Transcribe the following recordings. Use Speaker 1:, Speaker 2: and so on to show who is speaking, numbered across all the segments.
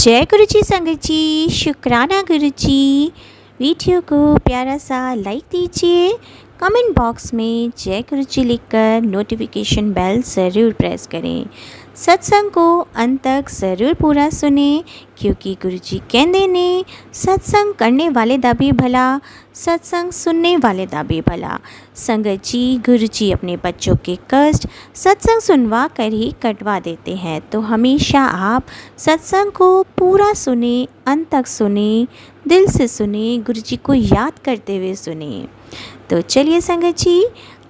Speaker 1: जय गुरु जी संगत जी, शुक्राना गुरु जी। वीडियो को प्यारा सा लाइक दीजिए, कमेंट बॉक्स में जय गुरु जी लिखकर नोटिफिकेशन बेल ज़रूर प्रेस करें। सत्संग को अंत तक ज़रूर पूरा सुने, क्योंकि गुरु जी कहते ने सत्संग करने वाले दा भी भला, सत्संग सुनने वाले दा भी भला। संगत जी, गुरु जी अपने बच्चों के कष्ट सत्संग सुनवा कर ही कटवा देते हैं, तो हमेशा आप सत्संग को पूरा सुने, अंत तक सुने, दिल से सुने, गुरु जी को याद करते हुए सुने। तो चलिए संगत जी,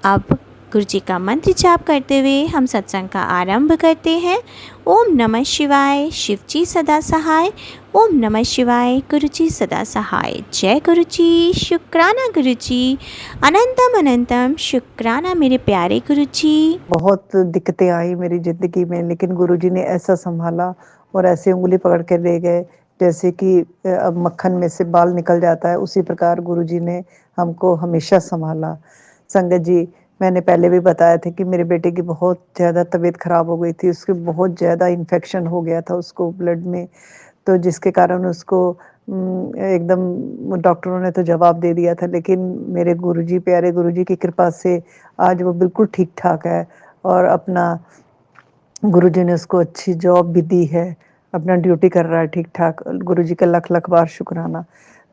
Speaker 1: अब गुरु जी का मंत्र जाप करते हुए हम सत्संग का आरंभ करते हैं। ओम नमः शिवाय, शिव जी सदा सहाय। ओम नमः शिवाय, गुरु जी सदा सहाय। जय गुरु जी, शुक्राना गुरु जी, अनंतम अनंतम शुक्राना मेरे प्यारे गुरु जी।
Speaker 2: बहुत दिक्कतें आई मेरी ज़िंदगी में, लेकिन गुरुजी ने ऐसा सँभाला और ऐसे उँगली पकड़ के ले गए जैसे कि अब मक्खन में से बाल निकल जाता है, उसी प्रकार गुरुजी ने हमको हमेशा सँभाला। संगत जी, मैंने पहले भी बताया था कि मेरे बेटे की बहुत ज़्यादा तबीयत ख़राब हो गई थी, उसकी बहुत ज़्यादा इन्फेक्शन हो गया था उसको ब्लड में, तो जिसके कारण उसको एकदम डॉक्टरों ने तो जवाब दे दिया था, लेकिन मेरे गुरुजी, प्यारे गुरुजी की कृपा से आज वो बिल्कुल ठीक-ठाक है और अपना गुरुजी ने उसको अच्छी जॉब भी दी है, अपना ड्यूटी कर रहा है ठीक-ठाक। गुरुजी का लख-लख बार शुकराना।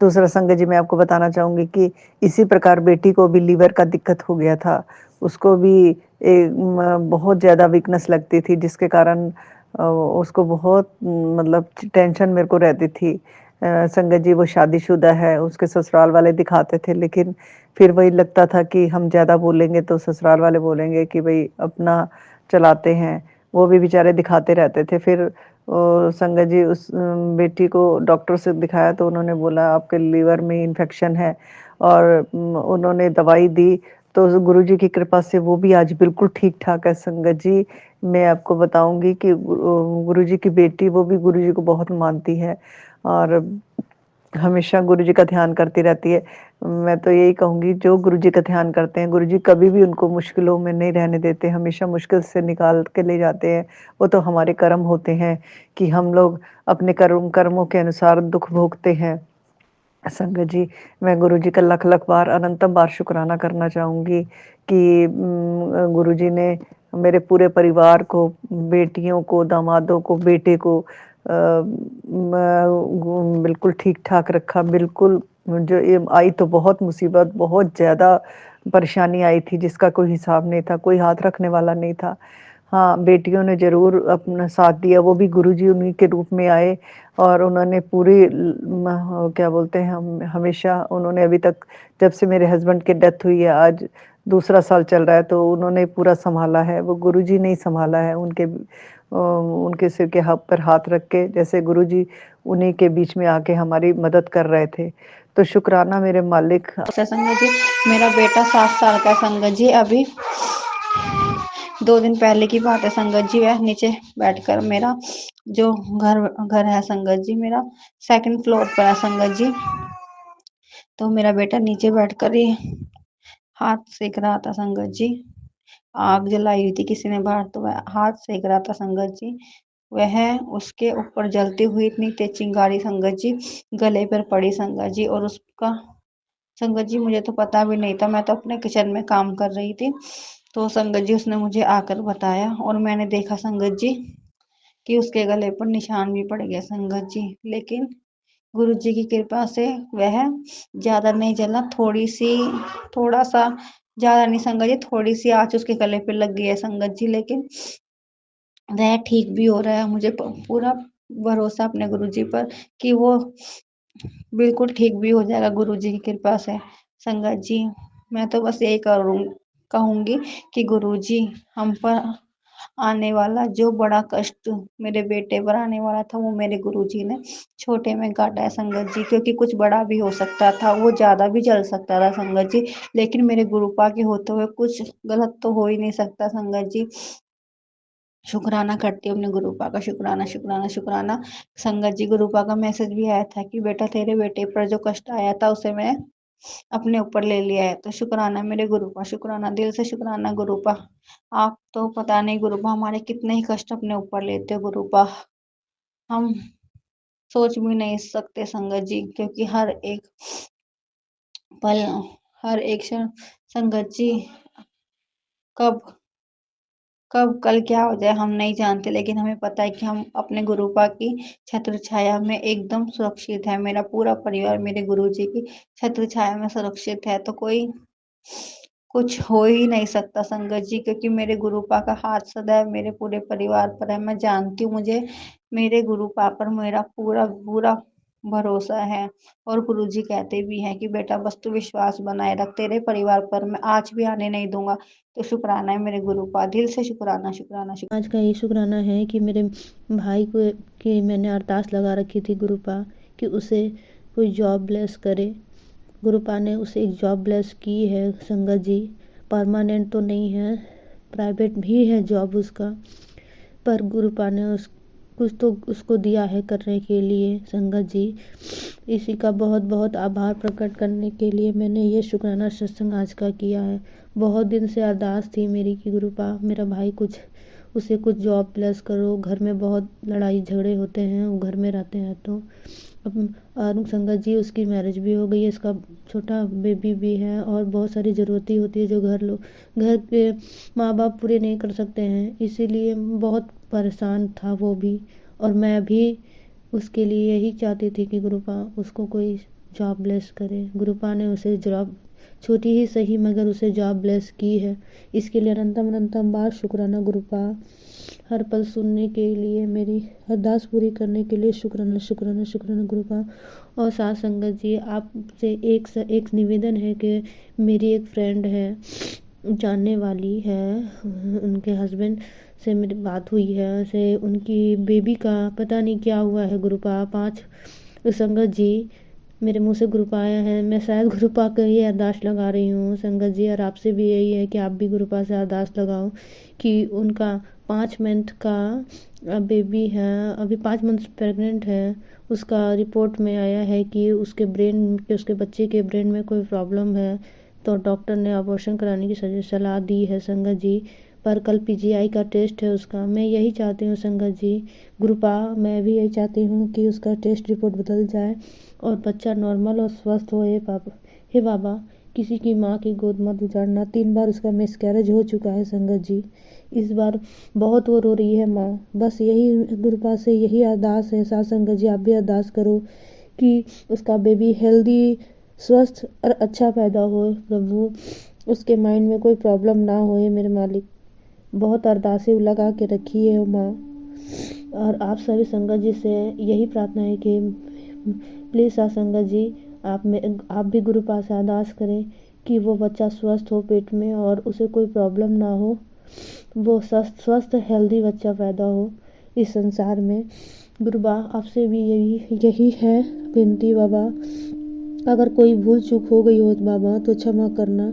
Speaker 2: दूसरा संगत जी, मैं आपको बताना चाहूँगी कि इसी प्रकार बेटी को भी लीवर का दिक्कत हो गया था। उसको भी बहुत ज़्यादा वीकनेस लगती थी, जिसके कारण उसको बहुत मतलब टेंशन मेरे को रहती थी। संगत जी, वो शादीशुदा है, उसके ससुराल वाले दिखाते थे, लेकिन फिर वही लगता था कि हम ज़्यादा बोलेंगे तो ससुराल वाले बोलेंगे कि भई अपना चलाते हैं। वो भी बेचारे दिखाते रहते थे। फिर संगत जी, उस बेटी को डॉक्टर से दिखाया तो उन्होंने बोला आपके लीवर में इन्फेक्शन है और उन्होंने दवाई दी, तो गुरुजी की कृपा से वो भी आज बिल्कुल ठीक-ठाक है संगत जी। मैं आपको बताऊँगी कि गुरुजी की बेटी, वो भी गुरुजी को बहुत मानती है और हमेशा गुरुजी का ध्यान करती रहती है। मैं तो यही कहूँगी, जो गुरुजी का ध्यान करते हैं, गुरुजी कभी भी उनको मुश्किलों में नहीं रहने देते, हमेशा मुश्किल से निकाल के ले जाते हैं। वो तो हमारे कर्म होते हैं कि हम लोग अपने कर्मों के अनुसार दुःख भोगते हैं। संगत जी, मैं गुरुजी का लख-लख बार, अनंतम बार शुकराना करना चाहूँगी कि गुरुजी ने मेरे पूरे परिवार को, बेटियों को, दामादों को, बेटे को बिल्कुल ठीक-ठाक रखा। बिल्कुल, जो ये आई तो बहुत मुसीबत, बहुत ज़्यादा परेशानी आई थी जिसका कोई हिसाब नहीं था, कोई हाथ रखने वाला नहीं था। हाँ, बेटियों ने ज़रूर अपना साथ दिया, वो भी गुरुजी उन्हीं के रूप में आए और उन्होंने पूरी क्या बोलते हैं, हम हमेशा उन्होंने अभी तक, जब से मेरे हस्बैंड की डेथ हुई है, आज दूसरा साल चल रहा है, तो उन्होंने पूरा सँभाला है, वो गुरुजी ने ही सँभाला है। उनके सिर के पर हाथ रख के, जैसे गुरुजी उन्हीं के बीच में आके हमारी मदद कर रहे थे। तो शुकराना मेरे मालिक।
Speaker 3: संगत जी, मेरा बेटा 7 साल का है संगत जी। अभी 2 दिन पहले की बात है संगत जी, वह नीचे बैठकर, मेरा जो घर है संगत जी, मेरा 2nd फ्लोर पर है संगत जी। तो मेरा बेटा नीचे बैठकर ही हाथ सेक रहा था संगत जी। आग जलाई हुई थी किसी ने बाहर, तो वह हाथ सेक रहा था संगत जी। वह उसके ऊपर जलती हुई इतनी तेज चिंगारी संगत जी गले पर पड़ी संगत जी, और उसका संगत जी मुझे तो पता भी नहीं था, मैं तो अपने किचन में काम कर रही थी। तो संगत जी उसने मुझे आकर बताया और मैंने देखा संगत जी कि उसके गले पर निशान भी पड़ गए संगत जी। लेकिन गुरु जी की कृपा से वह ज्यादा नहीं जला, थोड़ा सा, ज्यादा नहीं संगत जी, थोड़ी सी आंच उसके गले पे लग गई है संगत जी, लेकिन वह ठीक भी हो रहा है। मुझे पूरा भरोसा अपने गुरु जी पर कि वो बिल्कुल ठीक भी हो जाएगा गुरु जी की कृपा से संगत जी। मैं तो बस यही कहूंगी कि गुरु जी, हम पर आने वाला जो बड़ा कष्ट मेरे बेटे पर आने वाला था, वो मेरे गुरुजी ने छोटे में काटा है संगत जी, क्योंकि कुछ बड़ा भी हो सकता था, वो ज्यादा भी जल सकता था संगत जी, लेकिन मेरे गुरुपा के होते हुए कुछ गलत तो हो ही नहीं सकता संगत जी। शुक्राना करती हूँ अपने गुरुपा का, शुक्राना शुक्राना शुक्राना। संगत जी, गुरुपा का मैसेज भी आया था कि बेटा तेरे बेटे पर जो कष्ट आया था उसे मैं अपने ऊपर ले लिया है। तो शुक्राना मेरे गुरुपा, शुक्राना, दिल से शुक्राना गुरुपा। आप तो पता नहीं गुरुपा हमारे कितने ही कष्ट अपने ऊपर लेते हो गुरुपा। हम सोच भी नहीं सकते संगत जी, क्योंकि हर एक पल, हर एक क्षण संगत जी कब कब कल क्या हो जाए हम नहीं जानते, लेकिन हमें पता है कि हम अपने गुरुपा की छत्र छाया में एकदम सुरक्षित है। मेरा पूरा परिवार मेरे गुरुजी की छत्र छाया में सुरक्षित है, तो कोई कुछ हो ही नहीं सकता संगत जी, क्योंकि मेरे गुरुपा का हाथ सदैव मेरे पूरे परिवार पर है। मैं जानती हूँ, मुझे मेरे गुरुपा पर मेरा पूरा पूरा भरोसा है। और गुरुजी कहते भी हैं कि बेटा बस तू विश्वास बनाए रख, तेरे परिवार पर मैं आँच भी आने नहीं दूंगा। तो शुक्राना है मेरे गुरुपा, दिल से शुक्राना शुक्राना शुक्राना।
Speaker 4: आज का ये शुक्राना है कि मेरे भाई को कि मैंने अरदास लगा रखी थी गुरुपा कि उसे कोई जॉब ब्लेस करे। गुरुपा ने उसे एक जॉब ब्लेस की है संगत जी। परमानेंट तो नहीं है, प्राइवेट भी है जॉब उसका, पर गुरुपा ने कुछ तो उसको दिया है करने के लिए संगत जी। इसी का बहुत बहुत आभार प्रकट करने के लिए मैंने ये शुक्राना सत्संग आज का किया है। बहुत दिन से अरदास थी मेरी कि गुरुपा मेरा भाई उसे कुछ जॉब प्लस करो। घर में बहुत लड़ाई झगड़े होते हैं, वो घर में रहते हैं तो और संगत जी उसकी मैरिज भी हो गई है, इसका छोटा बेबी भी है और बहुत सारी ज़रूरतें होती है जो घर के माँ बाप पूरे नहीं कर सकते हैं, इसीलिए बहुत परेशान था वो भी। और मैं भी उसके लिए यही चाहती थी कि गुरुपा उसको कोई जॉब ब्लेस करे। गुरुपा ने उसे जॉब छोटी ही सही मगर उसे जॉब ब्लेस की है। इसके लिए अनंतम अनंतम बार शुक्राना गुरुपा। हर पल सुनने के लिए, मेरी अरदास पूरी करने के लिए शुक्राना शुक्राना शुक्राना गुरुपा। और साथ संगत जी आपसे एक निवेदन है कि मेरी एक फ्रेंड है, जानने वाली है, उनके हस्बैंड से मेरी बात हुई है, से उनकी बेबी का पता नहीं क्या हुआ है गुरुपा। 5 संगत जी मेरे मुंह से गुरुपा आया है, मैं शायद गुरुपा का ये अरदास लगा रही हूँ संगत जी। और आपसे भी यही है कि आप भी गुरुपा से अरदास लगाओ कि उनका 5 मंथ का बेबी है, अभी 5 मंथ प्रेग्नेंट है। उसका रिपोर्ट में आया है कि उसके बच्चे के ब्रेन में कोई प्रॉब्लम है, तो डॉक्टर ने ऑपरेशन कराने की सलाह दी है संगत जी। पर कल पीजीआई का टेस्ट है उसका। मैं यही चाहती हूँ संगत जी गुरुपा, मैं भी यही चाहती हूँ कि उसका टेस्ट रिपोर्ट बदल जाए और बच्चा नॉर्मल और स्वस्थ हो। हे बाबा किसी की माँ की गोद मत उजाड़ना। 3 बार उसका मिसकैरेज हो चुका है संगत जी, इस बार बहुत वो रो रही है माँ। बस यही गुरुपा से यही अरदास है। साथ संगत जी आप भी अरदास करो कि उसका बेबी हेल्दी, स्वस्थ और अच्छा पैदा हो प्रभु, उसके माइंड में कोई प्रॉब्लम ना होए मेरे मालिक। बहुत अरदासें लगा के रखी है माँ। और आप सभी संगत जी से यही प्रार्थना है कि प्लीज़ संगत जी आप भी गुरु पास अरदास करें कि वो बच्चा स्वस्थ हो पेट में और उसे कोई प्रॉब्लम ना हो, वो स्वस्थ हेल्दी बच्चा पैदा हो इस संसार में। गुरु बा आपसे भी यही है विनती बाबा, अगर कोई भूल चूक हो गई हो बाबा तो क्षमा करना।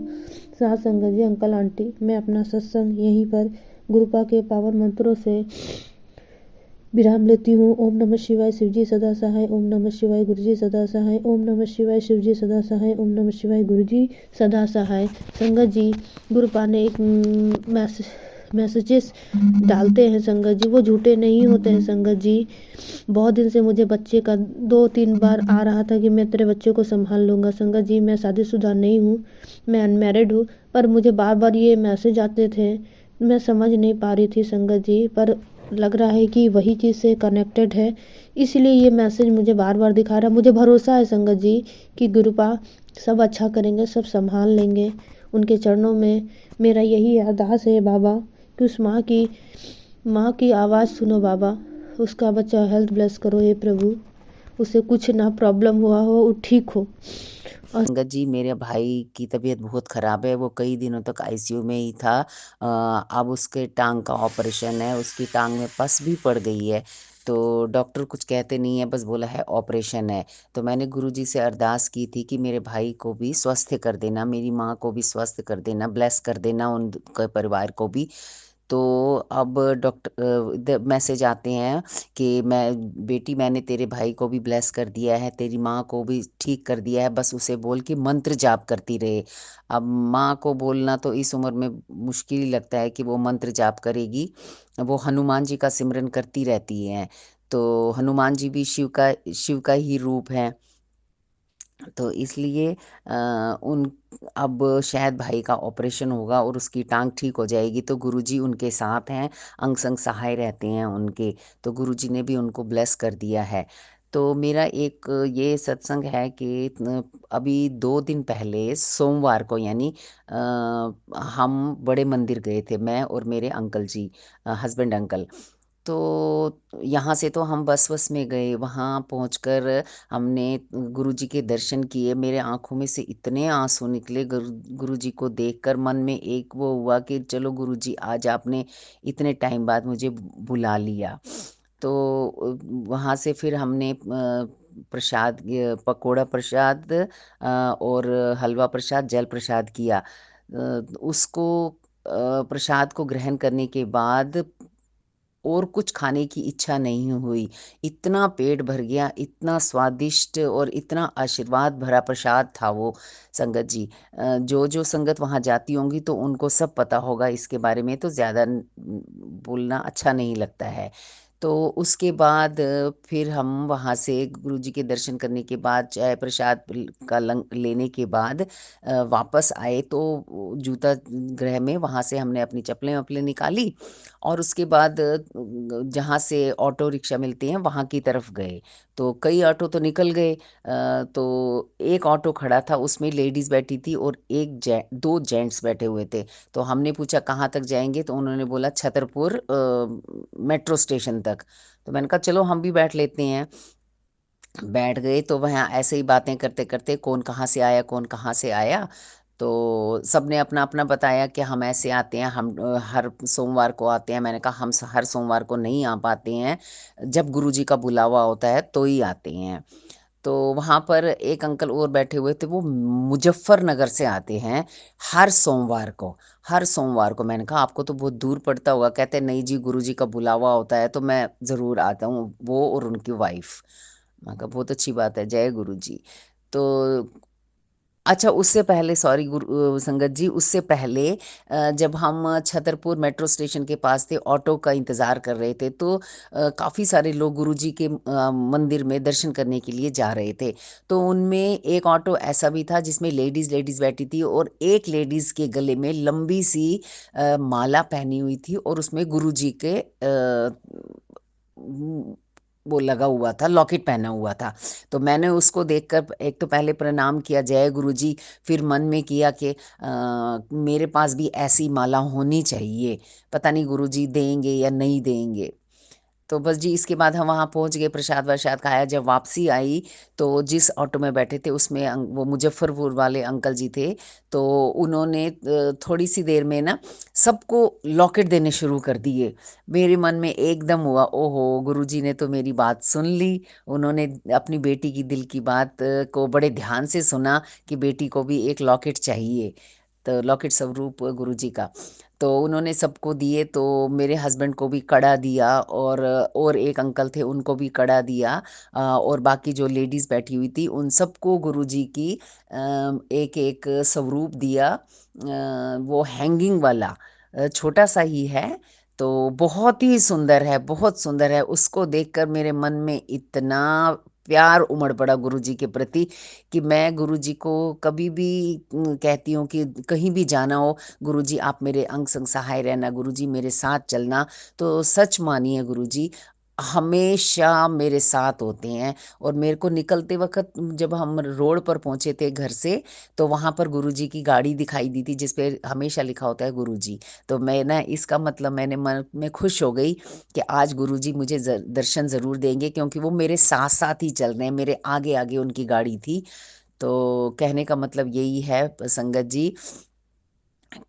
Speaker 4: साथ संगत जी अंकल आंटी, मैं अपना सत्संग यहीं पर गुरुपा के पावन मंत्रों से विराम लेती हूँ। ओम नमः शिवाय शिवजी सदा सहाय, ओम नमः शिवाय गुरुजी सदा सहाय, ओम नमः शिवाय शिवजी सदा सहाय, ओम नमः शिवाय गुरुजी सदा सहाय। संगत जी गुरुपा ने एक मैसेजेस डालते हैं संगत जी, वो झूठे नहीं होते हैं संगत जी। बहुत दिन से मुझे बच्चे का 2-3 बार आ रहा था कि मैं तेरे बच्चे को संभाल लूँगा संगत जी। मैं शादीशुदा नहीं हूँ, मैं अनमैरिड हूँ, पर मुझे बार बार ये मैसेज आते थे, मैं समझ नहीं पा रही थी संगत जी। पर लग रहा है कि वही चीज़ से कनेक्टेड है, इसलिए ये मैसेज मुझे बार बार दिखा रहा है। मुझे भरोसा है संगत जी कि गुरुपा सब अच्छा करेंगे, सब संभाल लेंगे। उनके चरणों में मेरा यही अरदास है बाबा कि उस माँ की आवाज़ सुनो बाबा, उसका बच्चा हेल्थ ब्लेस करो हे प्रभु, उसे कुछ ना प्रॉब्लम हुआ हो, वो ठीक हो।
Speaker 5: संगत जी मेरे भाई की तबीयत बहुत ख़राब है, वो कई दिनों तक आईसीयू में ही था। अब उसके टांग का ऑपरेशन है, उसकी टांग में पस भी पड़ गई है, तो डॉक्टर कुछ कहते नहीं है, बस बोला है ऑपरेशन है। तो मैंने गुरुजी से अरदास की थी कि मेरे भाई को भी स्वस्थ कर देना, मेरी माँ को भी स्वस्थ कर देना, ब्लेस कर देना उनके परिवार को भी। तो अब मैसेज आते हैं कि बेटी मैंने तेरे भाई को भी ब्लेस कर दिया है, तेरी माँ को भी ठीक कर दिया है, बस उसे बोल कि मंत्र जाप करती रहे। अब माँ को बोलना तो इस उम्र में मुश्किल ही लगता है कि वो मंत्र जाप करेगी, वो हनुमान जी का सिमरन करती रहती हैं। तो हनुमान जी भी शिव का ही रूप है। तो इसलिए उन अब शायद भाई का ऑपरेशन होगा और उसकी टांग ठीक हो जाएगी, तो गुरुजी उनके साथ हैं, अंग संग सहाय रहते हैं उनके। तो गुरुजी ने भी उनको ब्लेस कर दिया है। तो मेरा एक ये सत्संग है कि अभी 2 दिन पहले सोमवार को, यानी हम बड़े मंदिर गए थे, मैं और मेरे अंकल जी, हस्बैंड अंकल। तो यहाँ से तो हम बस में गए, वहाँ पहुँचकर हमने गुरुजी के दर्शन किए। मेरे आँखों में से इतने आँसू निकले गुरुजी को देखकर। मन में एक वो हुआ कि चलो गुरुजी, आज आपने इतने टाइम बाद मुझे बुला लिया। तो वहाँ से फिर हमने प्रसाद, पकोड़ा प्रसाद और हलवा प्रसाद, जल प्रसाद किया। उसको प्रसाद को ग्रहण करने के बाद और कुछ खाने की इच्छा नहीं हुई। इतना पेट भर गया, इतना स्वादिष्ट और इतना आशीर्वाद भरा प्रसाद था वो। संगत जी, जो संगत वहाँ जाती होंगी तो उनको सब पता होगा इसके बारे में, तो ज़्यादा बोलना अच्छा नहीं लगता है। तो उसके बाद फिर हम वहाँ से गुरुजी के दर्शन करने के बाद, चाय प्रसाद का लंग लेने के बाद वापस आए, तो जूता गृह में वहाँ से हमने अपनी चप्पलें वप्पलें निकाली और उसके बाद जहाँ से ऑटो रिक्शा मिलते हैं वहाँ की तरफ गए। तो कई ऑटो तो निकल गए, तो एक ऑटो खड़ा था, उसमें लेडीज़ बैठी थी और दो जेंट्स बैठे हुए थे। तो हमने पूछा कहाँ तक जाएंगे, तो उन्होंने बोला छतरपुर मेट्रो स्टेशन तक। तो मैंने कहा चलो हम भी बैठ लेते हैं। बैठ गए, तो वहाँ ऐसे ही बातें करते करते कौन कहाँ से आया, कौन कहाँ से आया, तो सबने अपना अपना बताया कि हम ऐसे आते हैं, हम हर सोमवार को आते हैं। मैंने कहा हम हर सोमवार को नहीं आ पाते हैं, जब गुरुजी का बुलावा होता है तो ही आते हैं। तो वहाँ पर एक अंकल और बैठे हुए थे, वो मुजफ्फरनगर से आते हैं हर सोमवार को। हर सोमवार को। मैंने कहा आपको तो बहुत दूर पड़ता होगा। कहते नहीं जी, गुरुजी का बुलावा होता है तो मैं ज़रूर आता हूँ, वो और उनकी वाइफ। मैं कहा बहुत अच्छी बात है, जय गुरुजी। तो अच्छा, उससे पहले सॉरी संगत जी, उससे पहले जब हम छतरपुर मेट्रो स्टेशन के पास थे, ऑटो का इंतज़ार कर रहे थे, तो काफ़ी सारे लोग गुरुजी के मंदिर में दर्शन करने के लिए जा रहे थे। तो उनमें एक ऑटो ऐसा भी था जिसमें लेडीज़ बैठी थी और एक लेडीज़ के गले में लंबी सी माला पहनी हुई थी और उसमें गुरुजी के वो लगा हुआ था, लॉकेट पहना हुआ था। तो मैंने उसको देखकर एक तो पहले प्रणाम किया, जय गुरुजी। फिर मन में किया कि मेरे पास भी ऐसी माला होनी चाहिए, पता नहीं गुरुजी देंगे या नहीं देंगे। तो बस जी, इसके बाद हम वहाँ पहुँच गए, प्रसाद वरसाद खाया। जब वापसी आई तो जिस ऑटो में बैठे थे उसमें वो मुजफ्फरपुर वाले अंकल जी थे। तो उन्होंने थोड़ी सी देर में ना सबको लॉकेट देने शुरू कर दिए। मेरे मन में एकदम हुआ, ओहो गुरुजी ने तो मेरी बात सुन ली। उन्होंने अपनी बेटी की दिल की बात को बड़े ध्यान से सुना कि बेटी को भी एक लॉकेट चाहिए, तो लॉकेट स्वरूप गुरुजी का। तो उन्होंने सबको दिए, तो मेरे हस्बैंड को भी कड़ा दिया और एक अंकल थे उनको भी कड़ा दिया। और बाकी जो लेडीज़ बैठी हुई थी उन सबको गुरुजी की एक एक स्वरूप दिया। वो हैंगिंग वाला छोटा सा ही है, तो बहुत ही सुंदर है, बहुत सुंदर है। उसको देखकर मेरे मन में इतना प्यार उमड़ पड़ा गुरुजी के प्रति कि मैं गुरुजी को कभी भी कहती हूँ कि कहीं भी जाना हो, गुरुजी आप मेरे अंग संग सहाय रहना, गुरुजी मेरे साथ चलना। तो सच मानिए गुरुजी हमेशा मेरे साथ होते हैं। और मेरे को निकलते वक्त जब हम रोड पर पहुँचे थे घर से, तो वहाँ पर गुरुजी की गाड़ी दिखाई दी थी जिस पे हमेशा लिखा होता है गुरुजी। तो मैं ना, इसका मतलब मैंने मन में खुश हो गई कि आज गुरुजी मुझे दर्शन ज़रूर देंगे, क्योंकि वो मेरे साथ साथ ही चल रहे हैं, मेरे आगे आगे उनकी गाड़ी थी। तो कहने का मतलब यही है संगत जी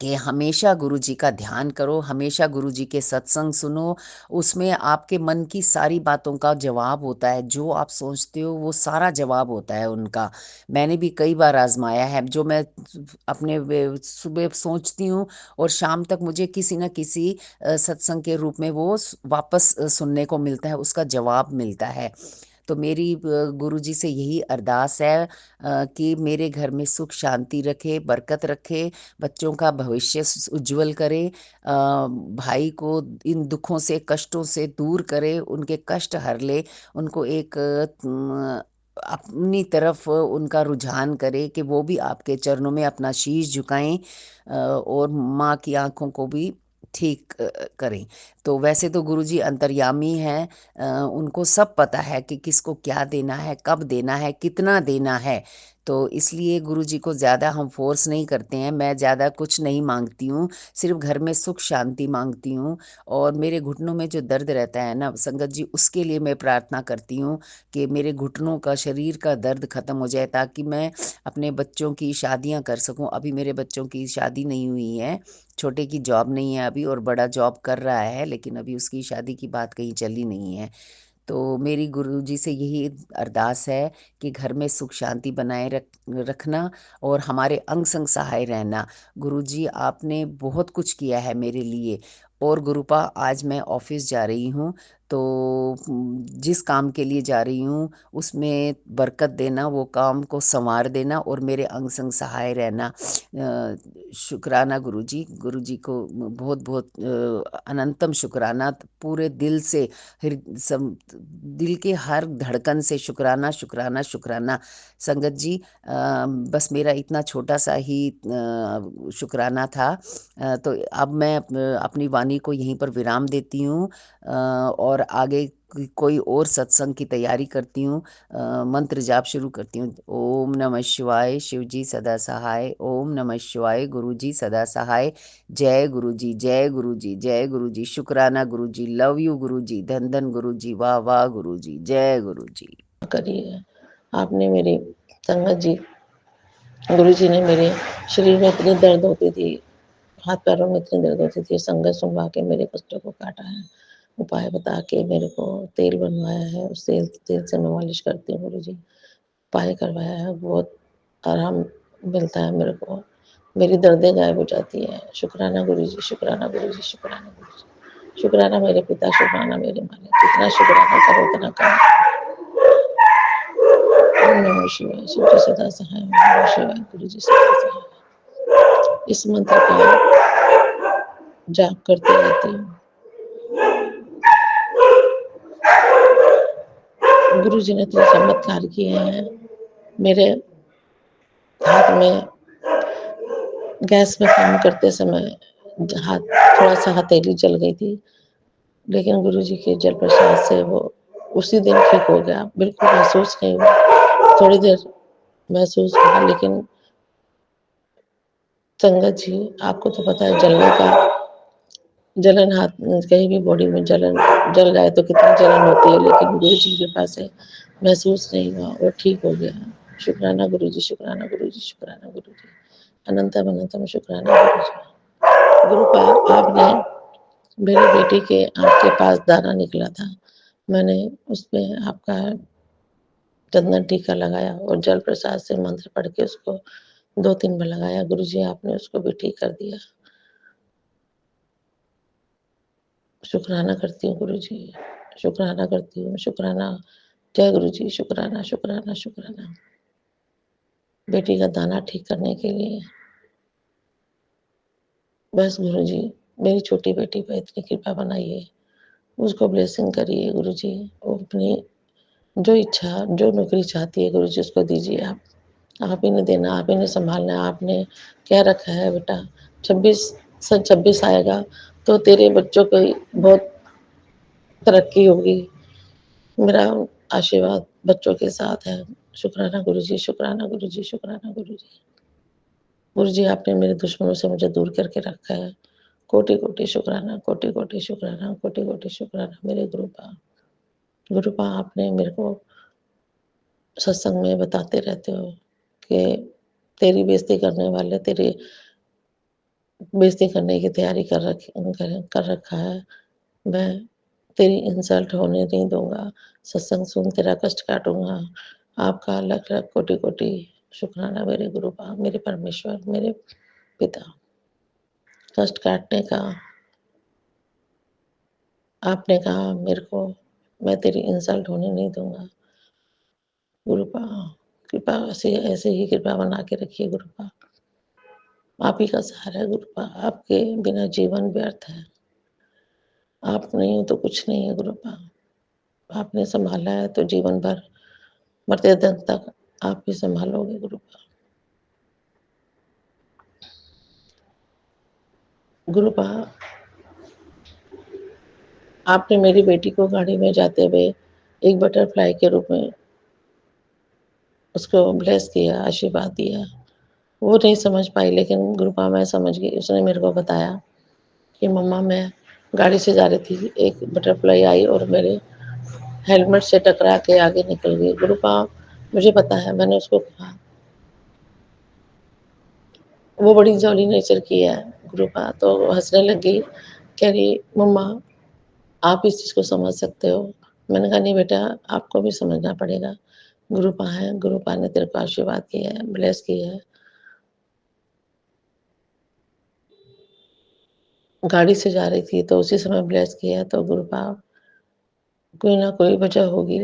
Speaker 5: कि हमेशा गुरुजी का ध्यान करो, हमेशा गुरुजी के सत्संग सुनो। उसमें आपके मन की सारी बातों का जवाब होता है, जो आप सोचते हो वो सारा जवाब होता है उनका। मैंने भी कई बार आजमाया है, जो मैं अपने सुबह सोचती हूँ और शाम तक मुझे किसी न किसी सत्संग के रूप में वो वापस सुनने को मिलता है, उसका जवाब मिलता है। तो मेरी गुरुजी से यही अरदास है कि मेरे घर में सुख शांति रखे, बरकत रखे, बच्चों का भविष्य उज्जवल करे, भाई को इन दुखों से कष्टों से दूर करे, उनके कष्ट हर ले, उनको एक अपनी तरफ उनका रुझान करे कि वो भी आपके चरणों में अपना शीश झुकाएं, और माँ की आंखों को भी ठीक करें। तो वैसे तो गुरुजी अंतर्यामी हैं, उनको सब पता है कि किसको क्या देना है, कब देना है, कितना देना है। तो इसलिए गुरुजी को ज़्यादा हम फोर्स नहीं करते हैं, मैं ज़्यादा कुछ नहीं मांगती हूँ, सिर्फ घर में सुख शांति मांगती हूँ। और मेरे घुटनों में जो दर्द रहता है ना संगत जी, उसके लिए मैं प्रार्थना करती हूँ कि मेरे घुटनों का, शरीर का दर्द ख़त्म हो जाए, ताकि मैं अपने बच्चों की शादियाँ कर सकूँ। अभी मेरे बच्चों की शादी नहीं हुई है, छोटे की जॉब नहीं है अभी, और बड़ा जॉब कर रहा है, लेकिन अभी उसकी शादी की बात कहीं चली नहीं है। तो मेरी गुरुजी से यही अरदास है कि घर में सुख शांति बनाए रखना और हमारे अंग संग सहाय रहना। गुरुजी आपने बहुत कुछ किया है मेरे लिए। और गुरुपा आज मैं ऑफिस जा रही हूँ, तो जिस काम के लिए जा रही हूँ उसमें बरकत देना, वो काम को संवार देना और मेरे अंग संग सहाय रहना। शुक्राना गुरुजी, गुरुजी को बहुत बहुत अनंतम शुक्राना, पूरे दिल से, दिल के हर धड़कन से शुक्राना शुक्राना शुक्राना। संगत जी, बस मेरा इतना छोटा सा ही शुक्राना था। तो अब मैं अपनी वाणी को यहीं पर विराम देती हूँ, और आगे कोई और सत्संग की तैयारी करती हूँ, मंत्र जाप शुरू करती हूँ। ओम नमः शिवाय, शिव जी सदा सहाय। ओम नमः शिवाय, गुरु जी सदा सहाय। जय गुरु जी, जय गुरु जी, जय गुरु जी। शुक्राना गुरु जी, लव यू गुरु जी, धन धन गुरु जी, वाह वाह गुरु जी, जय गुरु जी।
Speaker 6: करिए। आपने मेरी संगत जी, गुरु जी ने मेरे शरीर में इतनी दर्द होती थी, हाथ पैरों में इतनी दर्द होती थी, संगत सुनवा के मेरे कष्टों को काटा है, उपाय बता के मेरे को तेल बनवाया है, उस तेल से मैं मालिश करती हूँ गुरु जी। उपाय करवाया है, बहुत आराम मिलता है मेरे को, मेरी दर्दें गायब हो जाती है। शुक्राना गुरु जी, शुक्राना गुरु जी, शुक्राना गुरु जी, शुक्राना मेरे पिता, शुक्राना मेरे मालिक। जितना शुक्राना करो उतना कम। ओम नमः शिवाय, शिव जी सदा सहाय। ओम नमः शिवाय, गुरु जी सदा सहाय। इस मंत्र का जाप करते रहती हूँ। गुरु जी ने इतने चमत्कार किए हैं। मेरे हाथ में गैस में काम करते समय हाथ, थोड़ा सा हथेली जल गई थी, लेकिन गुरु जी के जल प्रसाद से वो उसी दिन ठीक हो गया, बिल्कुल महसूस नहीं हुआ। थोड़ी देर महसूस हुआ, लेकिन संगत जी आपको तो पता है जलने का, जलन हाथ कहीं भी बॉडी में जलन जल जाए तो कितनी जलन होती है, लेकिन गुरु जी के पास से महसूस नहीं हुआ और ठीक हो गया। शुक्राना गुरु जी, शुक्राना गुरु जी, शुक्राना गुरु जी, अनंतम अनंतम शुक्राना गुरु जी। गुरुपाल, आपने मेरी बेटी के आँख के पास दाना निकला था, मैंने उसमें आपका चंदन टीका लगाया और जल प्रसाद से मंत्र पढ़ के उसको 2-3 बार लगाया। गुरु जी आपने उसको भी ठीक कर दिया। शुक्राना करती हूँ गुरु जी, शुक्राना करती हूँ, शुक्राना। जय गुरु जी, शुक्राना शुक्राना शुक्राना। बेटी का दाना ठीक करने के लिए बस गुरु जी मेरी छोटी बेटी पर इतनी कृपा बनाइए, उसको ब्लेसिंग करिए गुरु जी। वो अपनी जो इच्छा, जो नौकरी चाहती है गुरु जी उसको दीजिए। आप ही ने देना, आप ही ने संभालना है। आपने क्या रखा है बेटा, 26 आएगा तो तेरे बच्चों की बहुत तरक्की होगी। मेरा आशीर्वाद बच्चों के साथ है। शुक्राना गुरु जी, शुक्राना गुरु जी, शुक्राना गुरु जी। गुरु जी आपने मेरे दुश्मनों से मुझे दूर करके रखा है। कोटि कोटि शुक्राना, कोटि कोटि शुक्राना, कोटि कोटि शुक्राना मेरे गुरुपा। गुरुपा, आपने मेरे को सत्संग में बताते रहते हो कि तेरी बेइज्जती करने वाले तेरी बेइज्जती करने की तैयारी कर रखा है। मैं तेरी इंसल्ट होने नहीं दूंगा, सत्संग सुन तेरा कष्ट काटूंगा। आपका लख लख कोटि कोटि शुक्राना मेरे गुरुपा, मेरे परमेश्वर, मेरे पिता। कष्ट काटने का आपने कहा मेरे को, मैं तेरी इंसल्ट होने नहीं दूंगा। गुरुपा कृपा ऐसे ऐसे ही कृपा बना के रखिए गुरुपा। आप ही का सहारा है गुरुपा, आपके बिना जीवन व्यर्थ है। आप नहीं हो तो कुछ नहीं है गुरुपा। आपने सँभाला है तो जीवन भर मरते दम तक आप ही सँभालोगे गुरुपा। गुरुपा आपने मेरी बेटी को गाड़ी में जाते हुए एक बटरफ्लाई के रूप में उसको ब्लेस किया, आशीर्वाद दिया। वो नहीं समझ पाई लेकिन गुरुपा मैं समझ गई। उसने मेरे को बताया कि मम्मा मैं गाड़ी से जा रही थी, एक बटरफ्लाई आई और मेरे हेलमेट से टकरा के आगे निकल गई। गुरुपा मुझे पता है, मैंने उसको कहा। वो बड़ी जॉली नेचर की है गुरुपा, तो वो हँसने लगी, कह रही मम्मा आप इस चीज़ को समझ सकते हो। मैंने कहा नहीं बेटा, आपको भी समझना पड़ेगा। गुरुपा है, गुरुपा ने तेरे को आशीर्वाद किया है, ब्लेस किया है। गाड़ी से जा रही थी तो उसी समय ब्लेस किया है, तो गुरुपा कोई ना कोई वजह होगी।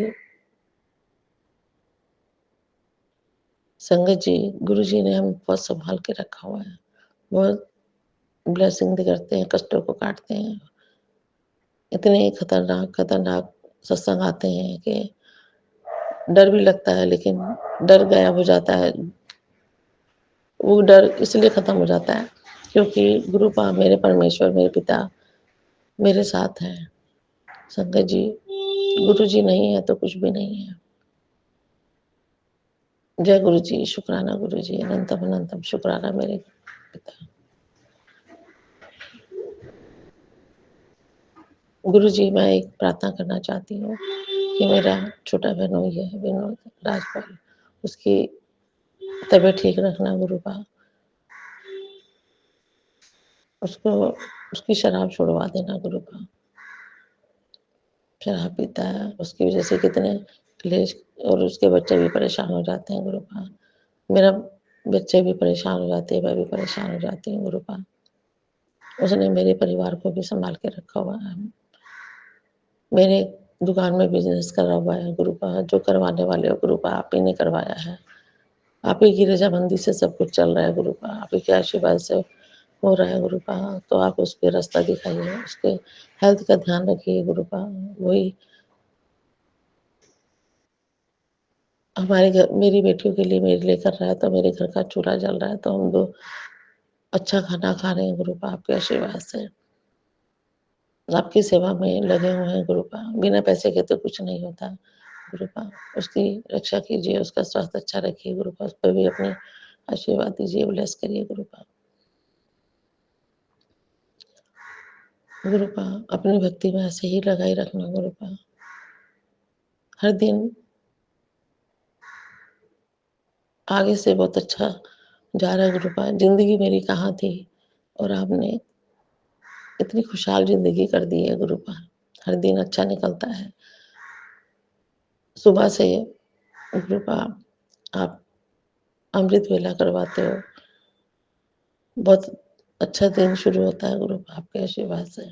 Speaker 6: संगत जी, गुरुजी ने हमें बहुत सँभाल के रखा हुआ है। बहुत ब्लेसिंग भी करते हैं, कष्टों को काटते हैं। इतने खतरनाक सत्संग आते हैं कि डर भी लगता है, लेकिन डर गायब हो जाता है। वो डर इसलिए खत्म हो जाता है क्योंकि गुरुपा मेरे परमेश्वर, मेरे पिता मेरे साथ हैं। संगत जी, गुरुजी नहीं है तो कुछ भी नहीं है। जय गुरुजी, शुक्राना गुरुजी, अनंतम अनंतम शुक्राना मेरे पिता। गुरुजी, मैं एक प्रार्थना करना चाहती हूँ कि मेरा छोटा बहनोई है विनोद राजपाल, उसकी तबीयत ठीक रखना गुरुपा। उसको उसकी शराब छुड़वा देना गुरुपा। शराब पीता है, उसकी वजह से कितने क्लेश और उसके बच्चे भी परेशान हो जाते हैं गुरुपा। मेरा बच्चे भी परेशान हो जाते हैं, मैं भी परेशान हो जाती हूँ गुरुपा। उसने मेरे परिवार को भी सँभाल के रखा हुआ है। मेरे दुकान में बिज़नेस करा हुआ है गुरुपा, जो करवाने वाले हो गुरुपा आप ही ने करवाया है। आप ही की रज़ामंदी से सब कुछ चल रहा है गुरुपा, आप ही के आशीर्वाद से हो रहा है गुरुपा। तो आप उस पे रास्ता दिखाइए, उसके हेल्थ का ध्यान रखिए गुरुपा। वही हमारे घर मेरी बेटियों के लिए मेरे लिए कर रहा है, तो मेरे घर का चूल्हा जल रहा है, तो हम 2 अच्छा खाना खा रहे हैं गुरुपा आपके आशीर्वाद से। आपकी सेवा में लगे हुए हैं गुरुपा, बिना पैसे के तो कुछ नहीं होता गुरुपा। उसकी रक्षा कीजिए, उसका स्वास्थ्य अच्छा रखिए गुरुपा, उस पे भी अपने आशीर्वाद दीजिए, ब्लेस करिए गुरुपा। गुरुपा अपनी भक्ति में ऐसे ही लगाए रखना गुरुपा। हर दिन आगे से बहुत अच्छा जा रहा है गुरुपा। ज़िंदगी मेरी कहाँ थी और आपने इतनी खुशहाल ज़िंदगी कर दी है गुरुपा। हर दिन अच्छा निकलता है। सुबह से गुरुपा आप अमृत वेला करवाते हो। बहुत अच्छा दिन शुरू होता है गुरुपा आपके आशीर्वाद से।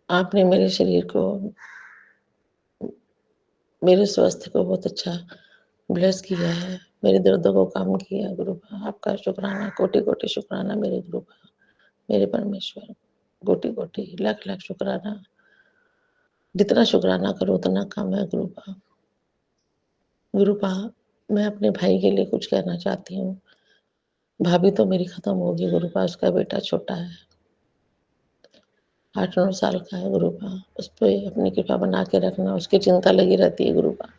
Speaker 6: आपने मेरे शरीर को, मेरे स्वास्थ्य को बहुत अच्छा ब्लेस किया है। मेरे दर्दों को कम किया गुरुपा। आपका शुक्राना, कोटि-कोटि शुक्राना मेरे गुरुपा, मेरे परमेश्वर। कोटि-कोटि, लाख-लाख शुक्राना। जितना शुक्राना करो उतना कम है गुरुपा। गुरुपा, मैं अपने भाई के लिए कुछ कहना चाहती हूँ। भाभी तो मेरी खत्म हो गई गुरुपा, उसका बेटा छोटा है। 8-9 साल का है गुरुपा। उस पे अपनी कृपा बना के रखना, उसकी चिंता लगी रहती है गुरुपा।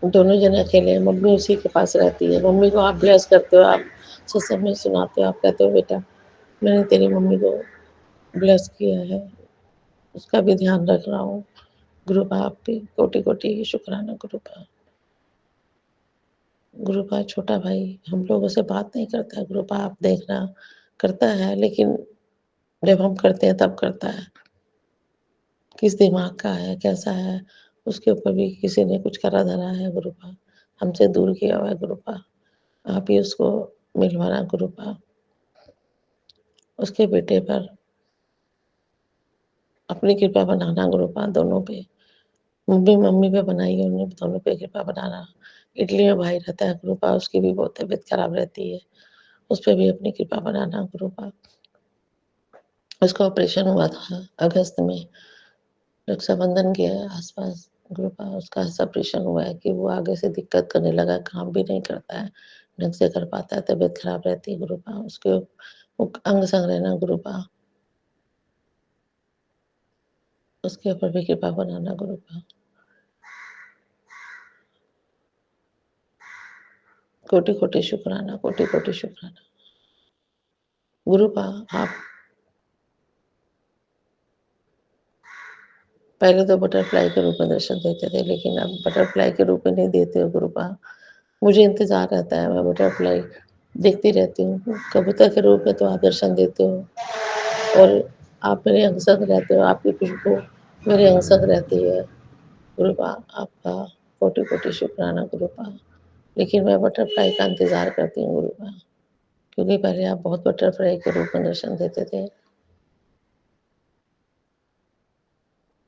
Speaker 6: दोनों जने अकेले हैं, मम्मी उसी के पास रहती है। मम्मी को आप ब्लेस करते हो, आप सत्संग में सुनाते हो, आप कहते हो बेटा मैंने तेरी मम्मी को ब्लेस किया है, उसका भी ध्यान रख रहा हूँ। गुरुपा आपकी कोटि-कोटि शुक्राना गुरुपा। गुरुपा छोटा भाई हम लोगों से बात नहीं करता है गुरुपा, आप देखना करता है, लेकिन जब हम करते हैं तब करता है। किस दिमाग का है, कैसा है, उसके ऊपर भी किसी ने कुछ करा धरा है गुरुपा। हमसे दूर किया हुआ है गुरुपा। आप ही उसको मिलवाना गुरुपा। उसके बेटे पर अपनी कृपा बनाना गुरुपाल दोनों पे। मम्मी पे बनाई है उन्होंने, दोनों पे कृपा बनाना। इटली में भाई रहता है गुरुपाल, उसकी भी बहुत तबीयत खराब रहती है, उस पे भी अपनी कृपा बनाना गुरुपाल। उसका ऑपरेशन हुआ था अगस्त में, रक्षाबंधन के आसपास गुरुपाल उसका ऐसा ऑपरेशन हुआ है कि वो आगे से दिक्कत करने लगा, काम भी नहीं करता है, ढंग से कर पाता है, तबीयत खराब रहती है गुरुपाल। उसके वो अंग संग रहना गुरुपाल, उसके ऊपर भी कृपा बनाना गुरुपाल। कोटि कोटि शुक्राना, कोटि कोटि शुक्राना गुरुपाल। आप पहले तो बटरफ्लाई के रूप में दर्शन देते थे, लेकिन अब बटरफ्लाई के रूप में नहीं देते हो गुरुपाल। मुझे इंतजार रहता है, मैं बटरफ्लाई देखती रहती हूँ। कबूतर के रूप में तो आप दर्शन देते हो और आप मेरे अंग संग रहते हो, आपकी खुशबू मेरे अंग संग रहती है गुरुपाल। आपका कोटि कोटि शुक्राना गुरुपाल। लेकिन मैं बटरफ्लाई का इंतजार करती हूँ गुरुपाल, क्योंकि पहले आप बहुत बटरफ्लाई के रूप में दर्शन देते थे,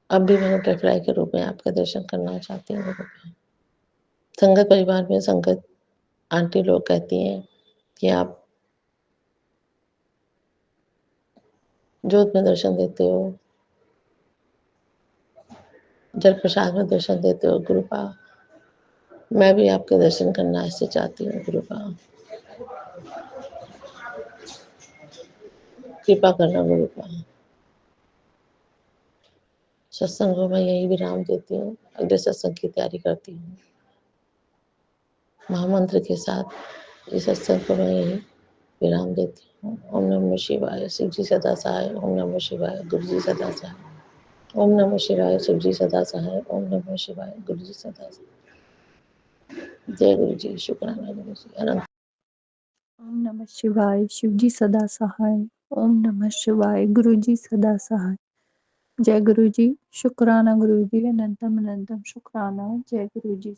Speaker 6: अब भी मैं बटरफ्लाई के रूप में आपका दर्शन करना चाहती हूँ गुरुपाल। संगत परिवार में संगत आंटी लोग कहती हैं कि आप जोत में दर्शन देते हो, जल प्रसाद में दर्शन देते हो गुरुपाल। मैं भी आपके दर्शन करना ऐसे चाहती हूँ गुरुपाल, कृपा करना गुरुपाल। सत्संग को मैं यही विराम देती हूँ, अगले सत्संग की तैयारी करती हूँ महामंत्र के साथ। इस सत्संग को मैं यही विराम देती हूँ। ओम नमः शिवाय, शिव जी सदा सहाय। ओम नमः शिवाय, गुरु जी सदा सहाय। ओम नमः शिवाय, शिव जी सदा सहाय। ओम नमः शिवाय, गुरु जी सदा सहाय। जय गुरु जी, शुक्राना गुरु जी, अनंत।
Speaker 7: ओम नमः शिवाय, शिव जी सदा सहाय। ओम नमः शिवाय, गुरु जी सदा सहाय। जय गुरु जी, शुक्राना गुरु जी, अनंतम अनंतम शुक्राना। जय गुरु जी।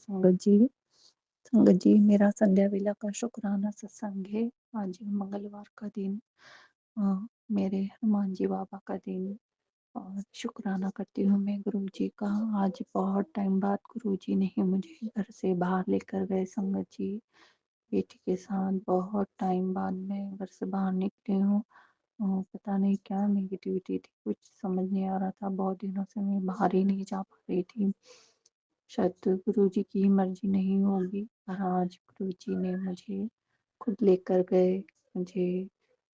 Speaker 7: संगत जी मेरा संध्या वेला का शुक्राना सत्संग है। आज मंगलवार का दिन, मेरे हनुमान जी बाबा का दिन, और शुक्राना करती हूँ मैं गुरु जी का। आज बहुत टाइम बाद गुरु जी ने ही मुझे घर से बाहर लेकर गए। संगत जी, बेटी के साथ बहुत टाइम बाद मैं घर से बाहर निकली हूँ। पता नहीं क्या नेगेटिविटी थी, कुछ समझ नहीं आ रहा था। बहुत दिनों से मैं बाहर ही नहीं जा पा रही थी। शायद गुरु जी की मर्जी नहीं होगी, पर आज गुरु जी ने मुझे खुद लेकर गए। मुझे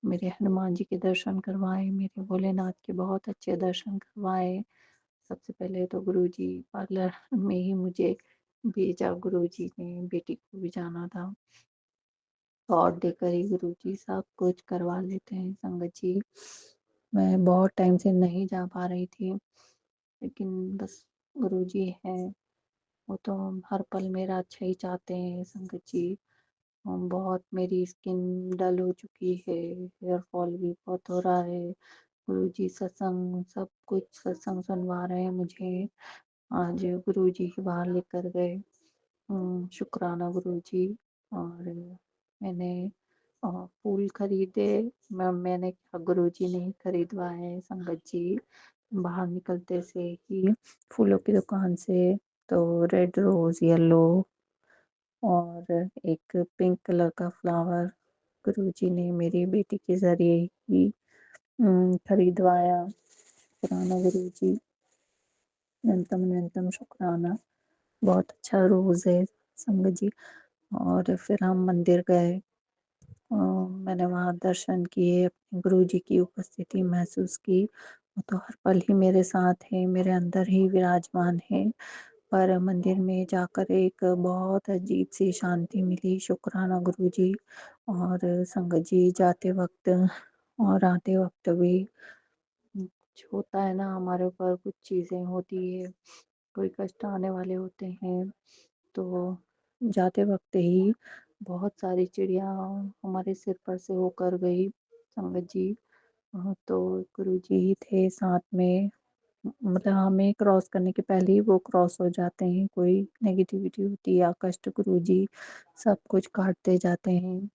Speaker 7: मेरे हनुमान जी के दर्शन करवाए, मेरे भोलेनाथ के बहुत अच्छे दर्शन करवाए। सबसे पहले तो गुरु जी पार्लर में ही मुझे भेजा। गुरु जी ने, बेटी को भी जाना था, और देकर ही गुरु जी सब कुछ करवा लेते हैं। संगत जी, मैं बहुत टाइम से नहीं जा पा रही थी, लेकिन बस गुरु जी हैं, वो तो हर पल मेरा अच्छा ही चाहते हैं। संगत जी, बहुत मेरी स्किन डल हो चुकी है, हेयर फॉल भी बहुत हो रहा है। गुरु जी सत्संग, सब कुछ सत्संग सुनवा रहे हैं मुझे। आज गुरु जी ही बाहर लेकर गए। शुक्राना गुरु जी। और मैंने फूल खरीदे। मैंने क्या, गुरु जी ने ही खरीदवाए। संगत जी, बाहर निकलते से ही फूलों की दुकान से तो रेड रोज, येलो और एक पिंक कलर का फ्लावर गुरु जी ने मेरी बेटी के जरिए ही खरीदवाया। शुक्राना गुरु जी, अनंतम शुक्राना। बहुत अच्छा रोज है संगत जी। और फिर हम मंदिर गए। मैंने वहाँ दर्शन किए, अपने गुरु जी की उपस्थिति महसूस की। वो तो हर पल ही मेरे साथ है, मेरे अंदर ही विराजमान है। पर मंदिर में जाकर एक बहुत अजीब सी शांति मिली। शुक्राना गुरु जी। और संगत जी, जाते वक्त और आते वक्त भी कुछ होता है ना, हमारे ऊपर कुछ चीज़ें होती है, कोई कष्ट आने वाले होते हैं, तो जाते वक्त ही बहुत सारी चिड़िया हमारे सिर पर से होकर गई। संगत जी, तो गुरु जी ही थे साथ में। मतलब हमें क्रॉस करने के पहले ही वो क्रॉस हो जाते हैं। कोई नेगेटिविटी होती है या कष्ट, गुरु जी सब कुछ काटते जाते हैं।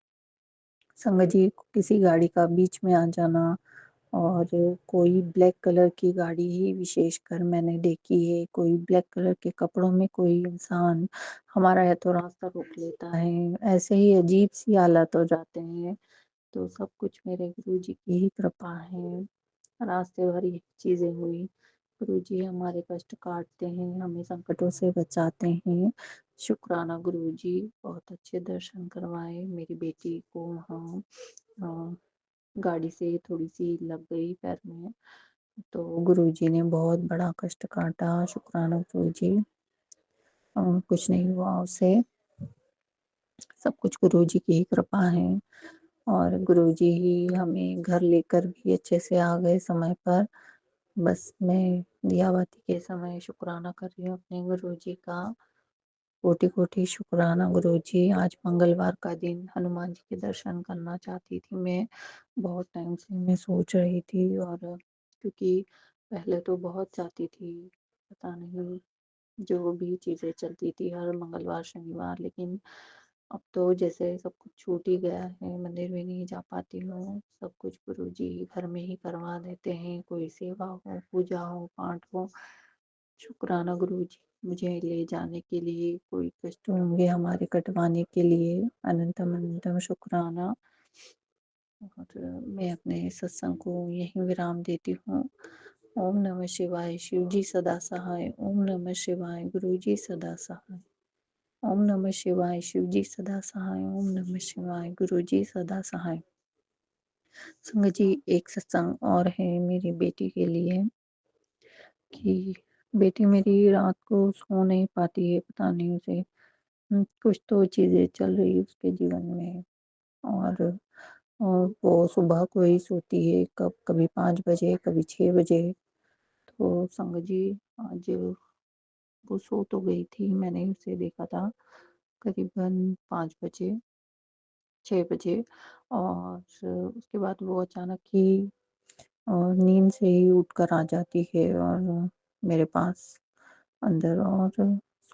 Speaker 7: संगत जी, किसी गाड़ी का बीच में आ जाना, और कोई ब्लैक कलर की गाड़ी ही विशेषकर मैंने देखी है, कोई ब्लैक कलर के कपड़ों में कोई इंसान हमारा या तो रास्ता रोक लेता है, ऐसे ही अजीब-सी हालात हो जाते हैं। तो सब कुछ मेरे गुरुजी की ही कृपा है। रास्ते भर ये चीज़ें हुई। गुरुजी हमारे कष्ट काटते हैं, हमें संकटों से बचाते हैं। शुक्राना गुरुजी, बहुत अच्छे दर्शन करवाए। मेरी बेटी को वहाँ गाड़ी से थोड़ी-सी लग गई पैर में, तो गुरुजी ने बहुत बड़ा कष्ट काटा। शुक्राना गुरुजी, कुछ नहीं हुआ उसे। सब कुछ गुरुजी की ही कृपा है और गुरुजी ही हमें घर लेकर भी अच्छे से आ गए समय पर। बस मैं दिया बाती के समय शुक्राना कर रही हूँ अपने गुरुजी का। कोटि-कोटि शुक्राना गुरुजी। आज मंगलवार का दिन, हनुमान जी के दर्शन करना चाहती थी मैं। बहुत टाइम से मैं सोच रही थी और क्योंकि पहले तो बहुत जाती थी, पता नहीं जो भी चीज़ें चलती थी हर मंगलवार, शनिवार, लेकिन अब तो जैसे सब कुछ छूट ही गया है, मंदिर भी नहीं जा पाती हूँ। सब कुछ गुरुजी घर में ही करवा देते हैं, कोई सेवा हो, पूजा हो, पाठ हो। शुक्राना गुरुजी, मुझे ले जाने के लिए, कोई कष्ट होंगे हमारे कटवाने के लिए, अनंतम अनंतम शुक्राना। और मैं अपने सत्संग को यहीं विराम देती हूँ। ओम नमः शिवाय, शिव जी सदा सहाय। ओम नमः शिवाय, गुरु जी सदा सहाय। ओम नमः शिवाय, शिव जी सदा सहाय। ओम नमः शिवाय, गुरु जी सदा सहाय। संगत जी, एक सत्संग और है मेरी बेटी के लिए कि बेटी मेरी रात को सो नहीं पाती है, पता नहीं उसे कुछ तो चीज़ें चल रही है उसके जीवन में। और वो सुबह को ही सोती है, कभी 5 बजे, कभी 6 बजे। तो संगत जी, आज वो सो तो गई थी, मैंने उसे देखा था करीबन 5 बजे, 6 बजे, और उसके बाद वो अचानक ही नींद से ही उठकर आ जाती है और मेरे पास अंदर, और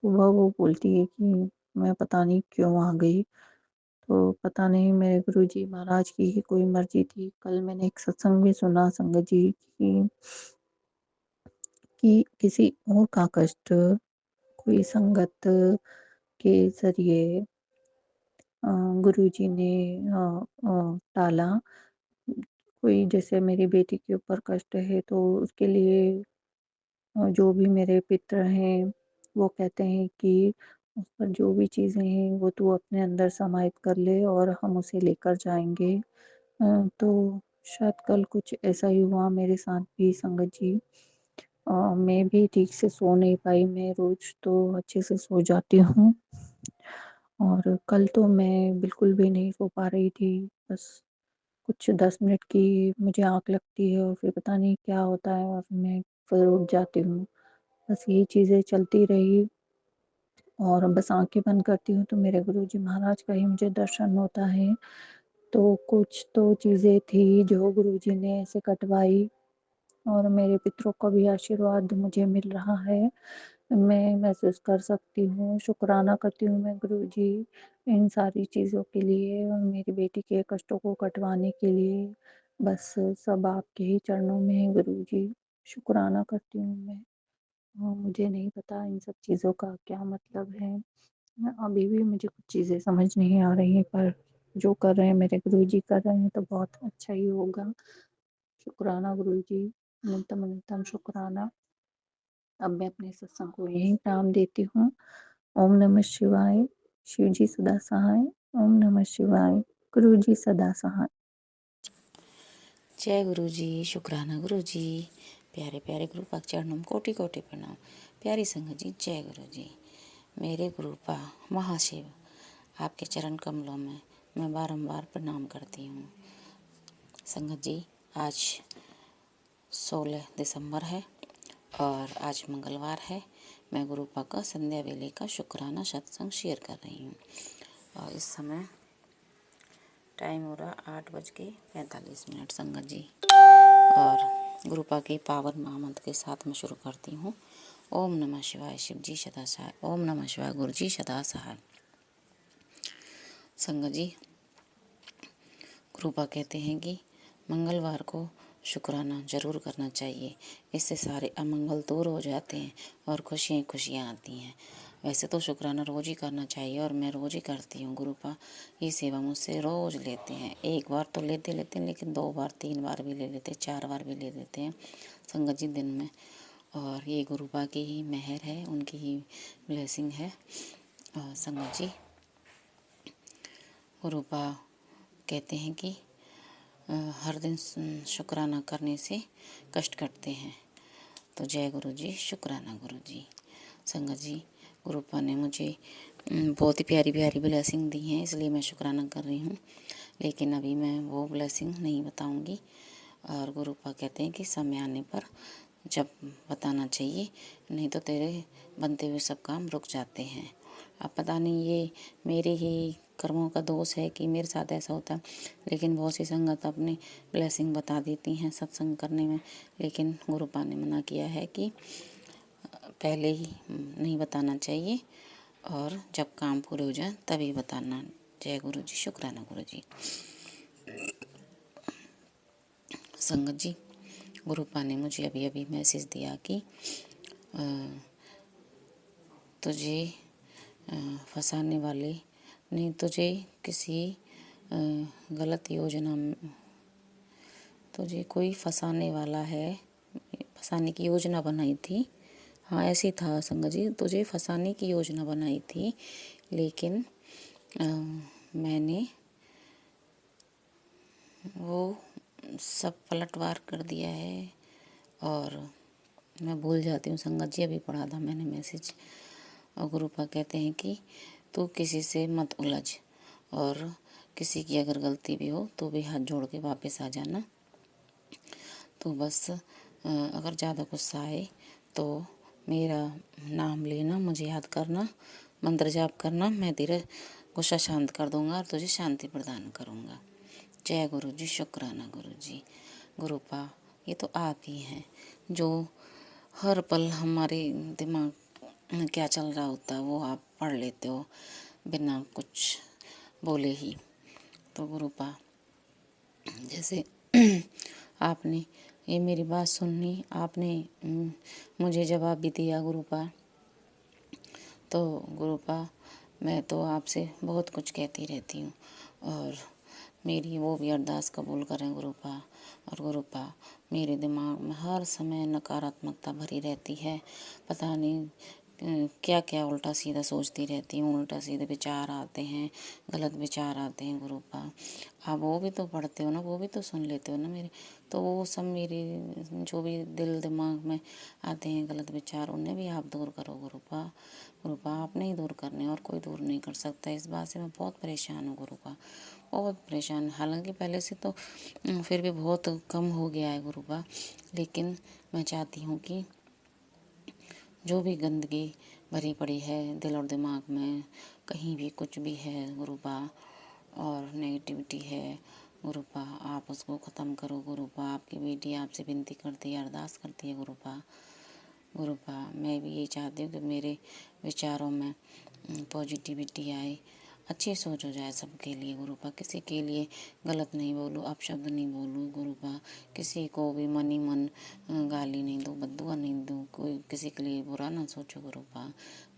Speaker 7: सुबह वो बोलती है कि मैं पता नहीं क्यों आ गई। तो पता नहीं मेरे गुरुजी महाराज की ही कोई मर्जी थी। कल मैंने एक सत्संग भी सुना संगत जी कि किसी और का कष्ट कोई संगत के ज़रिए गुरुजी ने टाला। कोई जैसे मेरी बेटी के ऊपर कष्ट है तो उसके लिए जो भी मेरे पितर हैं वो कहते हैं कि उस पर जो भी चीज़ें हैं वो तू अपने अंदर समाहित कर ले और हम उसे लेकर जाएँगे। तो शायद कल कुछ ऐसा ही हुआ मेरे साथ भी संगत जी। मैं भी ठीक से सो नहीं पाई, मैं रोज़ तो अच्छे से सो जाती हूँ और कल तो मैं बिल्कुल भी नहीं सो पा रही थी। बस कुछ 10 मिनट की मुझे आँख लगती है और फिर पता नहीं क्या होता है और मैं फिर उठ जाती हूँ। बस ये चीज़ें चलती रही और बस आँखें बंद करती हूँ तो मेरे गुरुजी महाराज का ही मुझे दर्शन होता है। तो कुछ तो चीज़ें थी जो गुरुजी ने ऐसे कटवाई और मेरे पितरों का भी आशीर्वाद मुझे मिल रहा है। मैं महसूस कर सकती हूँ, शुक्राना करती हूँ मैं गुरुजी इन सारी चीज़ों के लिए और मेरी बेटी के कष्टों को कटवाने के लिए। बस सब आपके ही चरणों में है गुरुजी, शुक्राना करती हूँ मैं। मुझे नहीं पता इन सब चीज़ों का क्या मतलब है। अभी भी मुझे कुछ चीज़ें समझ नहीं आ रही हैं, पर जो कर रहे हैं मेरे गुरुजी कर रहे हैं तो बहुत अच्छा ही होगा। शुक्राना गुरुजी, अनंतम अनंतम शुक्राना। अब मैं अपने सत्संग को यहीं विराम देती हूँ। ओम नमः शिवाय, शिव जी सदा सहाय। ओम नमः शिवाय, गुरु जी सदा सहाय।
Speaker 8: जय गुरु जी, शुक्राना गुरु जी। प्यारे प्यारे गुरु पाक चरणों में कोटि कोटि प्रणाम। प्यारी संगत जी, जय गुरु जी। मेरे गुरु पा महाशिव, आपके चरण कमलों में मैं बारंबार प्रणाम करती हूँ। संगत जी, आज 16 दिसंबर है और आज मंगलवार है। मैं गुरु पा का संध्या वेले का शुक्राना सत्संग शेयर कर रही हूँ और इस समय टाइम हो रहा 8:45 संगत जी। और गुरुपा के पावन महामंत्र के साथ मैं शुरू करती हूँ। ओम नमः शिवाय, शिव जी सदा सहाय। ओम नमः शिवाय, गुरु जी सदा सहाय। संगत जी, गुरुपा कहते हैं कि मंगलवार को शुक्राना ज़रूर करना चाहिए। इससे सारे अमंगल दूर हो जाते हैं और खुशियाँ खुशियाँ आती हैं। वैसे तो शुक्राना रोज़ ही करना चाहिए और मैं रोज़ ही करती हूँ। गुरुपा ये सेवा मुझसे रोज़ लेते हैं। एक बार तो लेते हैं लेकिन 2 बार 3 बार भी ले लेते हैं, 4 बार भी ले लेते हैं संगत जी दिन में। और ये गुरुपा की ही मेहर है, उनकी ही ब्लेसिंग है। और संगत जी गुरुपा कहते हैं कि हर दिन शुक्राना करने से कष्ट कटते हैं। तो जय गुरु जी, शुक्राना गुरु जी। संगत जी गुरुपा ने मुझे बहुत ही प्यारी प्यारी ब्लेसिंग दी हैं, इसलिए मैं शुक्राना कर रही हूँ। लेकिन अभी मैं वो ब्लेसिंग नहीं बताऊँगी। और गुरुपा कहते हैं कि समय आने पर जब बताना चाहिए, नहीं तो तेरे बनते हुए सब काम रुक जाते हैं। अब पता नहीं ये मेरे ही कर्मों का दोष है कि मेरे साथ ऐसा होता है, लेकिन बहुत सी संगत अपनी ब्लेसिंग बता देती हैं सत्संग करने में। लेकिन गुरुपा ने मना किया है कि पहले ही नहीं बताना चाहिए और जब काम पूरे हो जाए तभी बताना। जय गुरु जी, शुक्राना गुरु जी। संगत जी गुरुपा ने मुझे अभी अभी मैसेज दिया कि तुझे फंसाने वाले ने तुझे किसी गलत योजना में, तुझे कोई फंसाने वाला है, फंसाने की योजना बनाई थी। हाँ ऐसे था संगत जी, तुझे फंसाने की योजना बनाई थी, लेकिन मैंने वो सब पलटवार कर दिया है और मैं भूल जाती हूँ संगत जी, अभी पढ़ा था मैंने मैसेज। और गुरुपा कहते हैं कि तू किसी से मत उलझ और किसी की अगर गलती भी हो तो भी हाथ जोड़ के वापस आ जाना। तो बस अगर ज़्यादा गुस्सा आए तो मेरा नाम लेना, मुझे याद करना, मंत्र जाप करना, मैं तेरा गुस्सा शांत कर दूंगा और तुझे शांति प्रदान करूंगा। जय गुरु जी, शुक्राना गुरु जी। गुरुपा ये तो आप ही हैं जो हर पल हमारे दिमाग में क्या चल रहा होता है वो आप पढ़ लेते हो बिना कुछ बोले ही। तो गुरुपा जैसे आपने ये मेरी बात सुननी, आपने मुझे जवाब भी दिया गुरुपा। तो गुरुपा मैं तो आपसे बहुत कुछ कहती रहती हूँ और मेरी वो भी अरदास कबूल करें गुरुपा। और गुरुपा मेरे दिमाग में हर समय नकारात्मकता भरी रहती है, पता नहीं क्या क्या उल्टा सीधा सोचती रहती हूँ, उल्टा सीधे विचार आते हैं, गलत विचार आते हैं गुरुपा। आप वो भी तो पढ़ते हो ना, वो भी तो सुन लेते हो ना मेरे, तो वो सब मेरे जो भी दिल दिमाग में आते हैं गलत विचार, उन्हें भी आप दूर करो गुरुपा। गुरुपा आपने ही दूर करने और कोई दूर नहीं कर सकता। इस बात से मैं बहुत परेशान हूँ गुरुपा, बहुत परेशान। हालांकि पहले से तो फिर भी बहुत कम हो गया है गुरुपा, लेकिन मैं चाहती हूँ कि जो भी गंदगी भरी पड़ी है दिल और दिमाग में, कहीं भी कुछ भी है गुरुपा और नेगेटिविटी है गुरुपा, आप उसको ख़त्म करो गुरुपा। आपकी बेटी आपसे विनती करती है, अरदास करती है गुरुपा। गुरुपा मैं भी यही चाहती हूँ कि मेरे विचारों में पॉजिटिविटी आए, अच्छी सोच हो जाए सबके लिए गुरुपा। किसी के लिए गलत नहीं बोलूँ, अपशब्द नहीं बोलूँ गुरुपा, किसी को भी मन ही मन गाली नहीं दूँ, बद्दुआ नहीं दूँ, कोई किसी के लिए बुरा ना सोचो गुरुपा।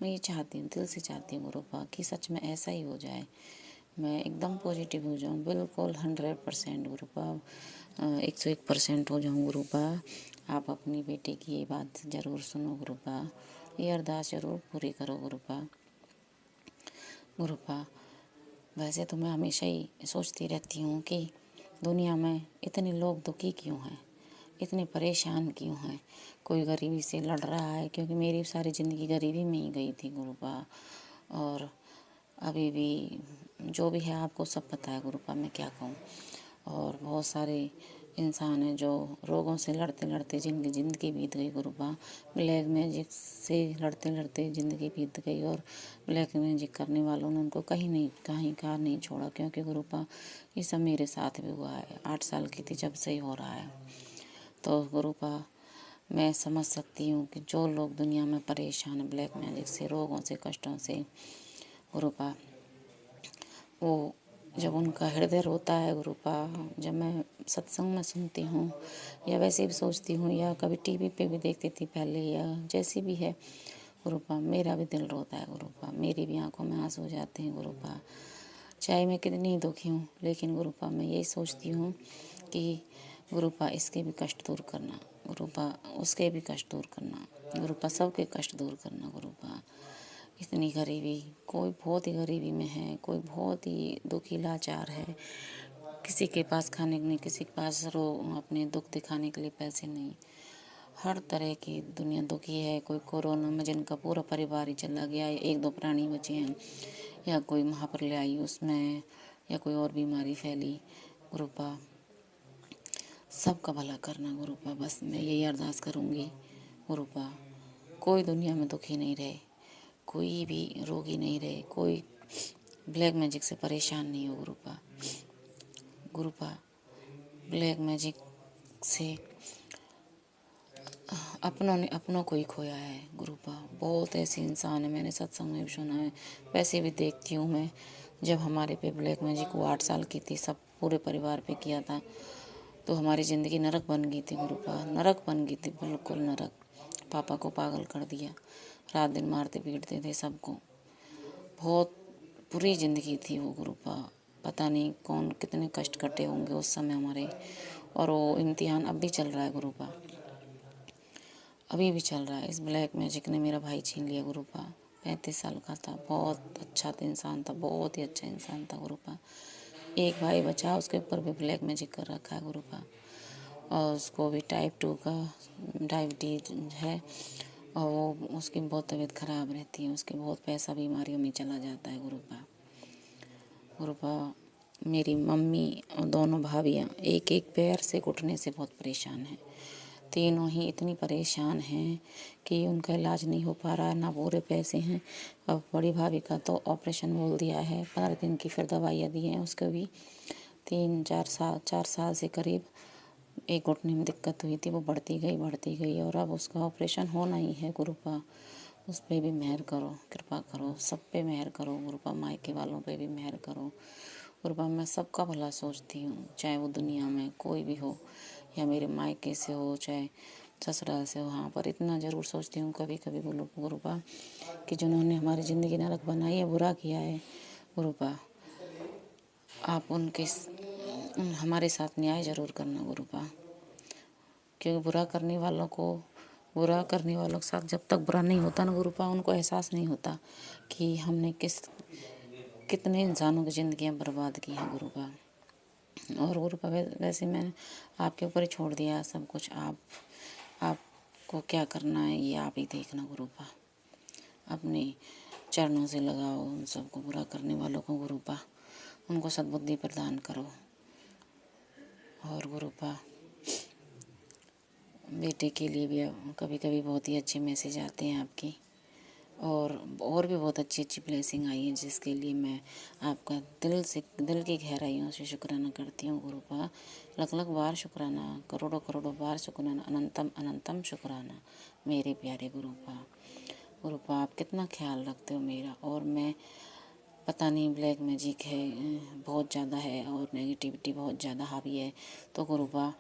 Speaker 8: मैं ये चाहती हूँ, दिल से चाहती हूँ गुरुपा कि सच में ऐसा ही हो जाए, मैं एकदम पॉजिटिव हो जाऊँ, बिल्कुल 100% गुरुपा, 101% हो जाऊँ गुरुपा। आप अपनी बेटी की ये बात ज़रूर सुनो गुरुपा, ये अरदास ज़रूर पूरी करो गुरुपा। गुरुपा वैसे तो मैं हमेशा ही सोचती रहती हूँ कि दुनिया में इतने लोग दुखी क्यों हैं, इतने परेशान क्यों हैं, कोई गरीबी से लड़ रहा है, क्योंकि मेरी सारी ज़िंदगी गरीबी में ही गई थी गुरुपा। और अभी भी जो भी है आपको सब पता है गुरुपा, मैं क्या कहूँ। और बहुत सारे इंसान हैं जो रोगों से लड़ते लड़ते जिनकी ज़िंदगी बीत गई गुरुपा, ब्लैक मैजिक से लड़ते लड़ते ज़िंदगी बीत गई, और ब्लैक मैजिक करने वालों ने उनको कहीं का नहीं छोड़ा, क्योंकि गुरुपा ये सब मेरे साथ भी हुआ है। 8 साल की थी जब से ही हो रहा है। तो गुरुपा मैं समझ सकती हूँ कि जो लोग दुनिया में परेशान हैं ब्लैक मैजिक से, रोगों से, कष्टों से गुरुपा, वो जब उनका हृदय रोता है गुरुपा, जब मैं सत्संग में सुनती हूँ या वैसे भी सोचती हूँ या कभी टीवी पे भी देखती थी पहले या जैसी भी है गुरुपा, मेरा भी दिल रोता है गुरुपा, मेरी भी आंखों में आंसू हो जाते हैं गुरुपा। चाहे मैं कितनी दुखी हूँ लेकिन गुरुपा मैं यही सोचती हूँ कि गुरुपा इसके भी कष्ट दूर करना, गुरुपा उसके भी कष्ट दूर करना, गुरुपा सबके कष्ट दूर करना गुरुपा। इतनी गरीबी, कोई बहुत ही गरीबी में है, कोई बहुत ही दुखी लाचार है, किसी के पास खाने को नहीं, किसी के पास अपने दुख दिखाने के लिए पैसे नहीं, हर तरह की दुनिया दुखी है। कोई कोरोना में जिनका पूरा परिवार ही चला गया, एक दो प्राणी बचे हैं, या कोई महाप्रलय आई उसमें, या कोई और बीमारी फैली गुरुपा, सबका भला करना गुरुपा। बस मैं यही अरदास करूँगी गुरुपा, कोई दुनिया में दुखी नहीं रहे, कोई भी रोगी नहीं रहे, कोई ब्लैक मैजिक से परेशान नहीं हो गुरुपा। गुरुपा ब्लैक मैजिक से अपनों को ही खोया है गुरुपा। बहुत ऐसे इंसान है, मैंने सत्संग में भी सुना है, वैसे भी देखती हूँ मैं। जब हमारे पे ब्लैक मैजिक वो 8 साल की थी, सब पूरे परिवार पे किया था, तो हमारी ज़िंदगी नरक बन गई थी गुरुपा, नरक बन गई थी, बिल्कुल नरक। पापा को पागल कर दिया, रात दिन मारते पीटते थे सबको, बहुत बुरी ज़िंदगी थी वो गुरुपा। पता नहीं कौन कितने कष्ट कटे होंगे उस समय हमारे, और वो इम्तिहान अब भी चल रहा है गुरुपा, अभी भी चल रहा है। इस ब्लैक मैजिक ने मेरा भाई छीन लिया गुरुपा, 35 साल का था, बहुत अच्छा इंसान था, बहुत ही अच्छा इंसान था गुरुपा। एक भाई बचा, उसके ऊपर भी ब्लैक मैजिक कर रखा है गुरुपा, और उसको भी टाइप 2 का डायबिटीज है, और वो उसकी बहुत तबीयत खराब रहती है, उसके बहुत पैसा बीमारियों में चला जाता है गुरुपा। गुरुपा मेरी मम्मी और दोनों भाभियाँ एक एक पैर से घुटने से बहुत परेशान हैं, तीनों ही इतनी परेशान हैं कि उनका इलाज नहीं हो पा रहा है, ना पूरे पैसे हैं। अब बड़ी भाभी का तो ऑपरेशन बोल दिया है, 15 दिन की फिर दवाइयाँ दी हैं उसको भी। 4 साल से करीब एक घुटने में दिक्कत हुई थी, वो बढ़ती गई और अब उसका ऑपरेशन होना ही है गुरुपा। उस पे भी मेहर करो, कृपा करो, सब पे मेहर करो गुरुपा, मायके वालों पे भी मेहर करो गुरुपा। मैं सबका भला सोचती हूँ, चाहे वो दुनिया में कोई भी हो, या मेरे मायके से हो, चाहे ससुराल से हो, हाँ, पर इतना ज़रूर सोचती हूँ कभी कभी बोलो गुरुपा कि जिन्होंने हमारी ज़िंदगी नरक बनाई है, बुरा किया है गुरुपा, आप हमारे साथ न्याय ज़रूर करना गुरुपा, क्योंकि बुरा करने वालों के साथ जब तक बुरा नहीं होता ना गुरुपा, उनको एहसास नहीं होता कि हमने कितने इंसानों की ज़िंदगियाँ बर्बाद की हैं गुरुपा। और गुरुपा वैसे मैंने आपके ऊपर ही छोड़ दिया है सब कुछ, आपको क्या करना है ये आप ही देखना गुरुपा, अपने चरणों से लगाओ उन सबको, बुरा करने वालों को गुरुपा, उनको सद्बुद्धि प्रदान करो। और गुरुपा बेटे के लिए भी कभी कभी बहुत ही अच्छे मैसेज आते हैं आपके, और भी बहुत अच्छी अच्छी ब्लेसिंग आई है, जिसके लिए मैं आपका दिल की गहराइयों से शुक्राना करती हूँ गुरुपा। लख बार शुक्राना, करोड़ों करोड़ों बार शुक्राना, अनंतम अनंतम शुक्राना मेरे प्यारे गुरुपा। गुरुपा आप कितना ख्याल रखते हो मेरा, और मैं पता नहीं ब्लैक मैजिक है बहुत ज़्यादा है, और नेगेटिविटी बहुत ज़्यादा हावी है, तो गुरुपा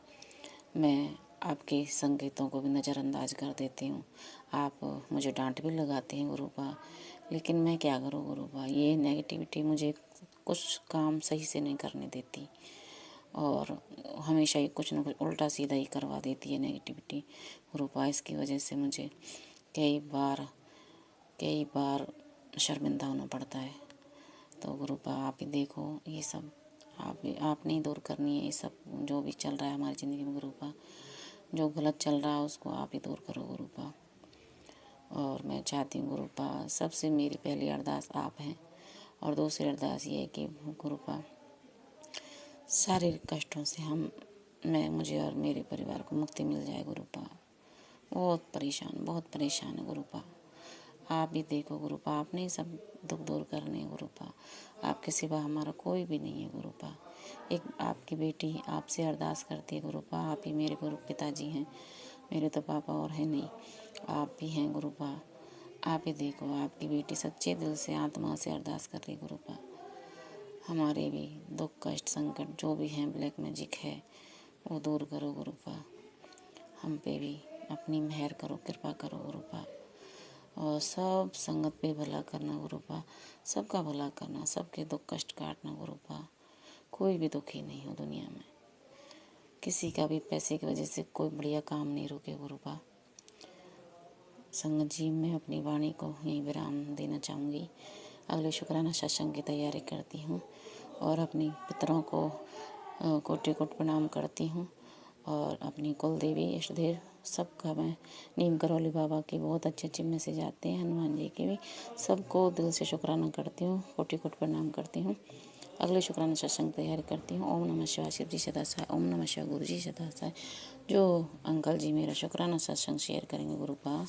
Speaker 8: मैं आपके संकेतों को भी नज़रअंदाज कर देती हूँ। आप मुझे डांट भी लगाते हैं गुरुपा, लेकिन मैं क्या करूँ गुरुपा, ये नेगेटिविटी मुझे कुछ काम सही से नहीं करने देती, और हमेशा ही कुछ न कुछ उल्टा सीधा ही करवा देती है नेगेटिविटी गुरुपा। इसकी वजह से मुझे कई बार शर्मिंदा होना पड़ता है। तो गुरुपा आप ही देखो, ये सब आपने ही दूर करनी है, ये सब जो भी चल रहा है हमारी ज़िंदगी में गुरुपा, जो गलत चल रहा है उसको आप ही दूर करो गुरुपा। और मैं चाहती हूँ गुरुपा, सबसे मेरी पहली अरदास आप हैं, और दूसरी अरदास ये है कि गुरुपा शारीरिक कष्टों से मुझे और मेरे परिवार को मुक्ति मिल जाए गुरुपा। बहुत परेशान है गुरुपा, आप भी देखो गुरुपा, आपने ही सब दुख दूर करने हैं गुरुपा, आपके सिवा हमारा कोई भी नहीं है गुरुपा। एक आपकी बेटी आपसे अरदास करती है गुरुपा, आप ही मेरे गुरु पिताजी हैं, मेरे तो पापा और हैं नहीं, आप भी हैं गुरुपा। आप ही देखो, आपकी बेटी सच्चे दिल से आत्मा से अरदास कर रही गुरुपा, हमारे भी दुख कष्ट संकट जो भी हैं, ब्लैक मैजिक है वो दूर करो गुरुपा। हम पे भी अपनी मेहर करो, कृपा करो गुरुपा। और सब संगत पे भला करना गुरुपा, सबका भला करना, सबके दुख कष्ट काटना गुरुपा। कोई भी दुखी नहीं हो दुनिया में, किसी का भी पैसे की वजह से कोई बढ़िया काम नहीं रुके गुरुपा। संगत जी, मैं अपनी वाणी को यहीं विराम देना चाहूँगी। अगले शुक्राना सत्संग की तैयारी करती हूँ और अपनी पितरों को कोटि कोटि प्रणाम करती हूँ और अपनी कुल देवी इष्ट देव सबका मैं नीम करौली बाबा के बहुत अच्छे अच्छे मैसेज आते हैं, हनुमान जी के भी, सबको दिल से शुक्राना करती हूँ, कोटि कोटि प्रणाम करती हूँ। अगले शुक्राना सत्संग तैयारी करती हूँ। ओम नमः शिवाय, शिव जी सदा सहाय। ओम नमः शिवाय, गुरु जी सदा सहाय। जो अंकल जी मेरा शुक्राना सत्संग शेयर करेंगे गुरुपा,